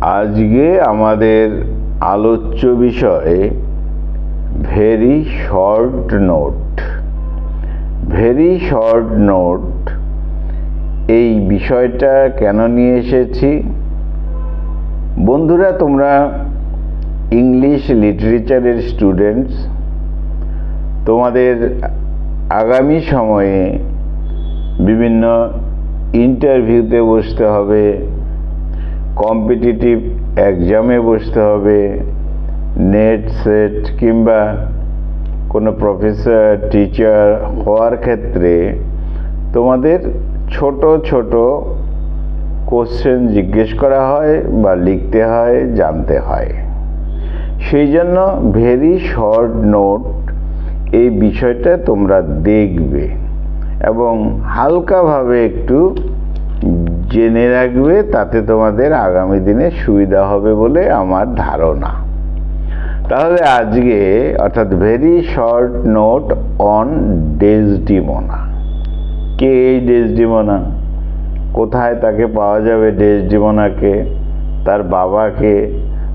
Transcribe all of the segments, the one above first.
আজকে আমাদের আলোচ্য বিষয় very short note. Very short note এই বিষয়টা কেন নিয়ে এসেছি? বন্ধুরা, তোমরা ইংলিশ লিটারেচারের স্টুডেন্টস। তোমাদের আগামী সময়ে বিভিন্ন ইন্টারভিউতে বসতে হবে, কম্পিটিটিভ এক্সামে বসতে হবে, নেট সেট কিংবা কোনো প্রফেসর টিচার হওয়ার ক্ষেত্রে তোমাদের ছোট ছোট কোশ্চেন জিজ্ঞেস করা হয় বা লিখতে হয়, জানতে হয়। সেই জন্য ভেরি শর্ট নোট এই বিষয়টা তোমরা দেখবে এবং হালকাভাবে একটু জেনে রাখবে, তাতে তোমাদের আগামী দিনে সুবিধা হবে বলে আমার ধারণা। তাহলে আজকে অর্থাৎ very short note on Desdemona. কে এই ডেসডিমোনা? কোথায় তাকে পাওয়া যাবে ডেসডিমোনাকে? তার বাবাকে,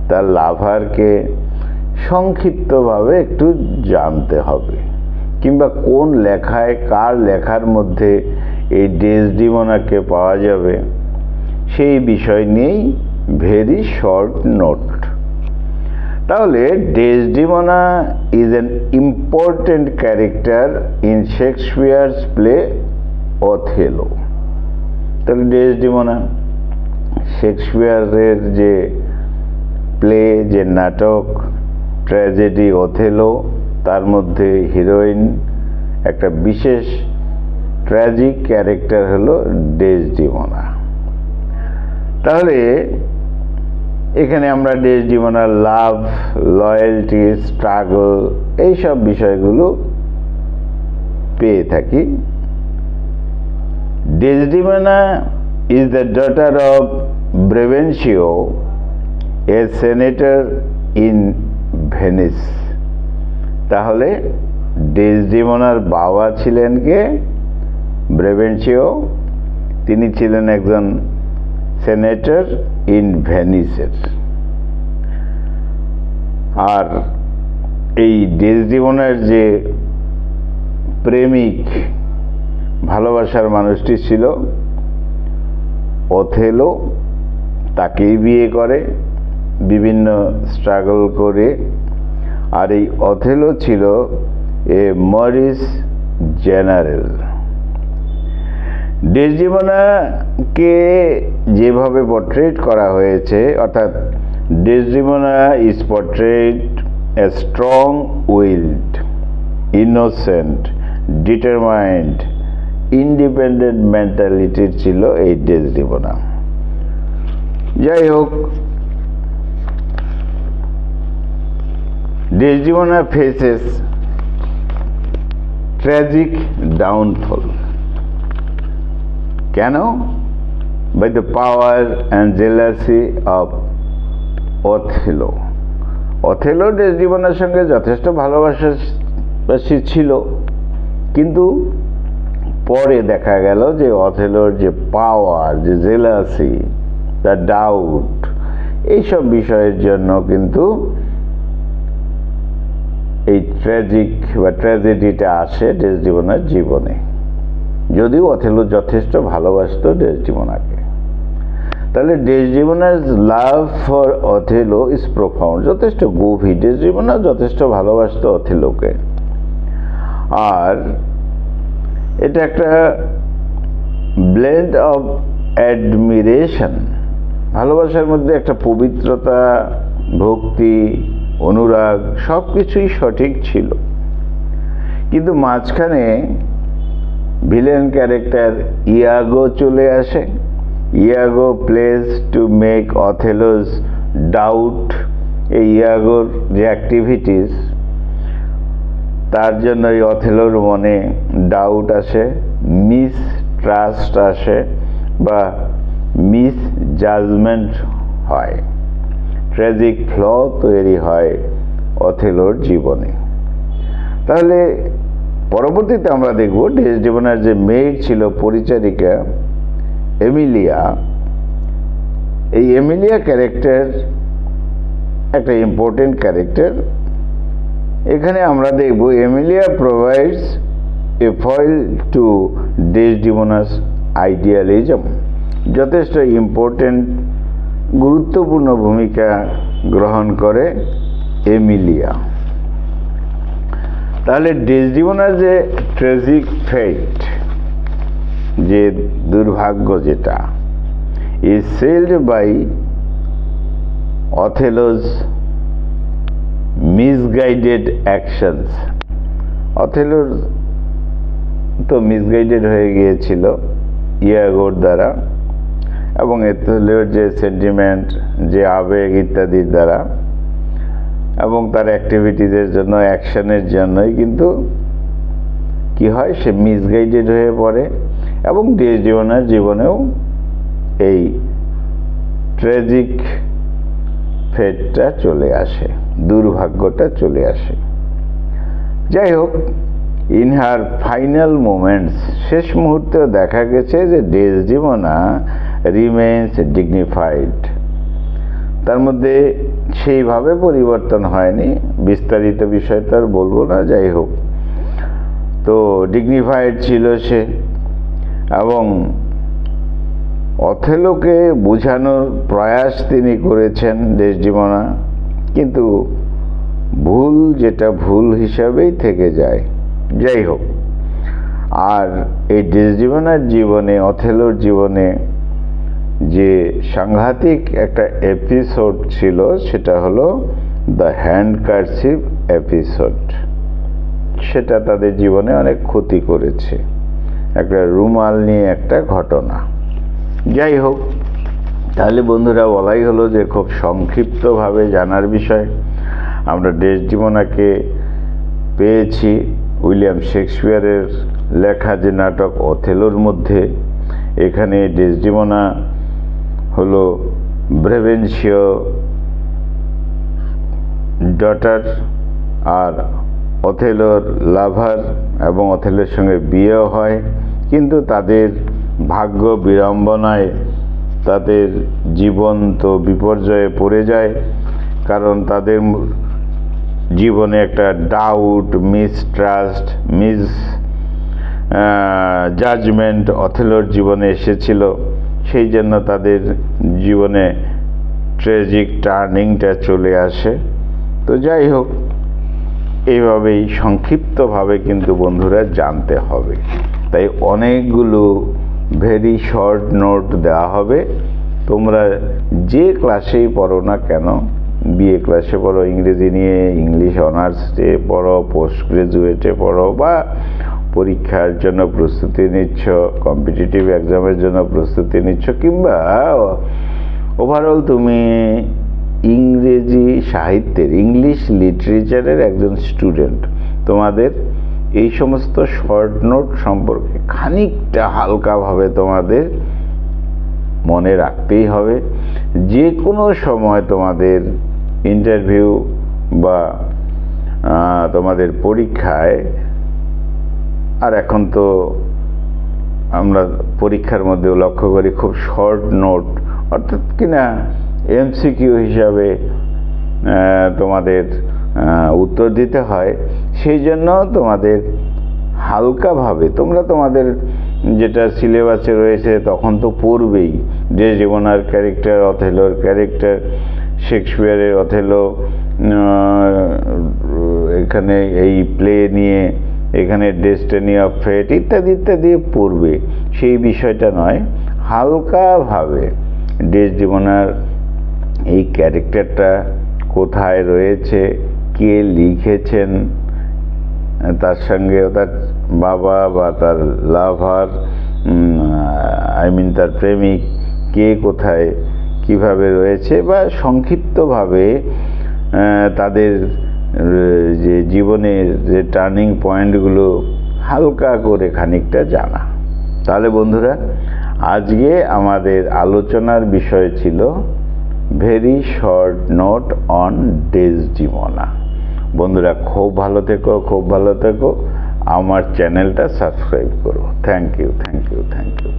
তার লাভারকে সংক্ষিপ্তভাবে একটু জানতে হবে, কিংবা কোন লেখায়, কার লেখার মধ্যে এই ডেসডিমোনাকে পাওয়া যাবে, সেই বিষয় নিয়েই ভেরি শর্ট নোট। তাহলে Desdemona is an important character in Shakespeare's play Othello. তাহলে ডেসডিমোনা শেক্সপিয়ারের যে প্লে, যে নাটক ট্র্যাজেডি অথেলো, তার মধ্যে হিরোইন একটা বিশেষ ট্র্যাজিক ক্যারেক্টার হলো ডেসডিমোনা। তাহলে এখানে আমরা ডেসডিমোনার লাভ, লয়্যালটি, স্ট্রাগল এইসব বিষয়গুলো পেয়ে থাকি। Desdemona is the daughter of Brabantio, a senator in Venice. তাহলে ডেসডিমোনার বাবা ছিলেন কে? ব্রেভেনশিও। তিনি ছিলেন একজন সেনেটর ইন ভেনিসের। আর এই ডেসডিমোনার যে প্রেমিক, ভালোবাসার মানুষটি ছিল অথেলো, তাকেই বিয়ে করে বিভিন্ন স্ট্রাগল করে। আর এই অথেলো ছিল এ মরিস জেনারেল। ডেসডিমোনাকে যেভাবে পোর্ট্রেট করা হয়েছে, অর্থাৎ Desdemona is portrait a strong willed, innocent, determined, independent মেন্টালিটির ছিল এই ডেসডিমোনা। যাই হোক, ডেসডিমোনা ফেসেস ট্র্যাজিক ডাউনফল। কেন? By the power and jealousy of Othello. Othello ডেসডিমোনার সঙ্গে যথেষ্ট ভালোবাসি ছিল, কিন্তু পরে দেখা গেল যে অথেলোর যে পাওয়ার, যে জেলাসি, দ্য ডাউট, এইসব বিষয়ের জন্য কিন্তু এই ট্র্যাজিক বা ট্র্যাজেডিটা আসে ডেসডিমোনার জীবনে। যদিও অথেলো যথেষ্ট ভালোবাসতো ডেসডিমোনাকে। তাহলে ডেসডিমোনার love for Othello is profound, যথেষ্ট গভীর। ডেসডিমোনা যথেষ্ট ভালোবাসতো অথেলোকে। আর এটা একটা ব্লেন্ড অফ অ্যাডমিরেশন, ভালোবাসার মধ্যে একটা পবিত্রতা, ভক্তি, অনুরাগ সব কিছুই সঠিক ছিল। কিন্তু মাঝখানে ভিলেন ক্যারেক্টার ইয়াগো চলে আসে। ইয়াগো প্লেস টু মেক অথেলোস ডাউট। এই ইয়াগোর যে অ্যাক্টিভিটিস, তার জন্য এই অথেলোর মনে ডাউট আসে, মিসট্রাস্ট আসে বা মিস জাজমেন্ট হয়, ট্র্যাজিক ফ্ল তৈরি হয় অথেলোর জীবনে। তাহলে পরবর্তীতে আমরা দেখব ডেসডিমোনার যে মেয়ে ছিল, পরিচারিকা এমিলিয়া, এই এমিলিয়া ক্যারেক্টার একটা ইম্পর্টেন্ট ক্যারেক্টার। এখানে আমরা দেখব Emilia provides a foil to Desdemona's idealism. যথেষ্ট ইম্পর্টেন্ট গুরুত্বপূর্ণ ভূমিকা গ্রহণ করে এমিলিয়া। তাহলে ডেসডিমোনার যে ট্র্যাজিক ফেট, যে দুর্ভাগ্য, যেটা is sealed by Othello's misguided actions. অথেলোর তো মিসগাইডেড হয়ে গিয়েছিল ইয়াগোর দ্বারা, এবং অথেলোর যে সেন্টিমেন্ট, যে আবেগ ইত্যাদির দ্বারা, এবং তার অ্যাক্টিভিটিজের জন্য, অ্যাকশনের জন্যই কিন্তু কি হয়, সে মিসগাইডেড হয়ে পড়ে। এবং ডেসডিমোনার জীবনেও এই ট্র্যাজিক ফেটটা চলে আসে, দুর্ভাগ্যটা চলে আসে। যাই হোক, ইন হার ফাইনাল মোমেন্টস, শেষ মুহূর্তেও দেখা গেছে যে ডেসডিমোনা রিমেন্স ডিগনিফাইড। তার মধ্যে সেইভাবে পরিবর্তন হয়নি, বিস্তারিত বিষয় তো আর বলবো না। যাই হোক, তো ডিগনিফাইড ছিল সে, এবং অথেলোকে বোঝানোর প্রয়াস তিনি করেছেন ডেসডিমোনা, কিন্তু ভুল যেটা ভুল হিসাবেই থেকে যায়। যাই হোক, আর এই ডেসডিমোনার জীবনে, অথেলোর জীবনে যে সাংঘাতিক একটা এপিসোড ছিল, সেটা হলো দ্য হ্যান্ডকারচিফ এপিসোড। সেটা তাদের জীবনে অনেক ক্ষতি করেছে, একটা রুমাল নিয়ে একটা ঘটনা। যাই হোক, তাহলে বন্ধুরা, বলাই হলো যে খুব সংক্ষিপ্তভাবে জানার বিষয়। আমরা ডেসডিমোনাকে পেয়েছি উইলিয়াম শেক্সপিয়ারের লেখা যে নাটক অথেলোর মধ্যে। এখানে ডেসডিমোনা হলো ব্রেভেনশিও ডটার, আর অথেলোর লাভার, এবং অথেলোর সঙ্গে বিয়েও হয়। কিন্তু তাদের ভাগ্য বিড়ম্বনায় তাদের জীবন তো বিপর্যয়ে পড়ে যায়, কারণ তাদের জীবনে একটা ডাউট, মিসট্রাস্ট, জাজমেন্ট অথেলোর জীবনে এসেছিল। সেই জন্য তাদের জীবনে ট্র্যাজিক টার্নিংটা চলে আসে। তো যাই হোক, এইভাবেই সংক্ষিপ্তভাবে কিন্তু বন্ধুরা জানতে হবে। তাই অনেকগুলো ভেরি শর্ট নোট দেওয়া হবে। তোমরা যে ক্লাসেই পড়ো না কেন, বিএ ক্লাসে পড়ো ইংরেজি নিয়ে, ইংলিশ অনার্সে পড়ো, পোস্ট গ্রাজুয়েটে পড়ো, বা পরীক্ষার জন্য প্রস্তুতি নিচ্ছ, কম্পিটিটিভ এক্সামের জন্য প্রস্তুতি নিচ্ছ, কিংবা ওভারঅল তুমি ইংরেজি সাহিত্যের, ইংলিশ লিটারেচারের একজন স্টুডেন্ট, তোমাদের এই সমস্ত শর্ট নোট সম্পর্কে খানিকটা হালকাভাবে তোমাদের মনে রাখতেই হবে। যে কোনো সময় তোমাদের ইন্টারভিউ বা তোমাদের পরীক্ষায়, আর এখন তো আমরা পরীক্ষার মধ্যেও লক্ষ্য করি খুব শর্ট নোট, অর্থাৎ কিনা এমসিকিউ হিসাবে তোমাদের উত্তর দিতে হয়। সেই জন্য তোমাদের হালকাভাবে, তোমরা তোমাদের যেটা সিলেবাসে রয়েছে তখন তো পড়বেই, ডেসডিমোনার ক্যারেক্টার, অথেলোর ক্যারেক্টার, শেক্সপিয়ারের অথেলো, এখানে এই প্লে নিয়ে, এখানে ডেস্টিনি অফ ফেট ইত্যাদি ইত্যাদি পড়বে। সেই বিষয়টা নয়, হালকাভাবে ডেসডিমোনার এই ক্যারেক্টারটা কোথায় রয়েছে, কে লিখেছেন, তার সঙ্গে তার বাবা বা তার লাভার, তার প্রেমিক কে কোথায় কিভাবে রয়েছে, বা সংক্ষিপ্তভাবে তাদের যে জীবনের যে টার্নিং পয়েন্টগুলো হালকা করে খানিকটা জানা। তাহলে বন্ধুরা, আজকে আমাদের আলোচনার বিষয় ছিল very short note on Desdemona. বন্ধুরা, খুব ভালো থেকো, খুব ভালো থেকো। আমার চ্যানেলটা সাবস্ক্রাইব করো। Thank you, thank you, thank you.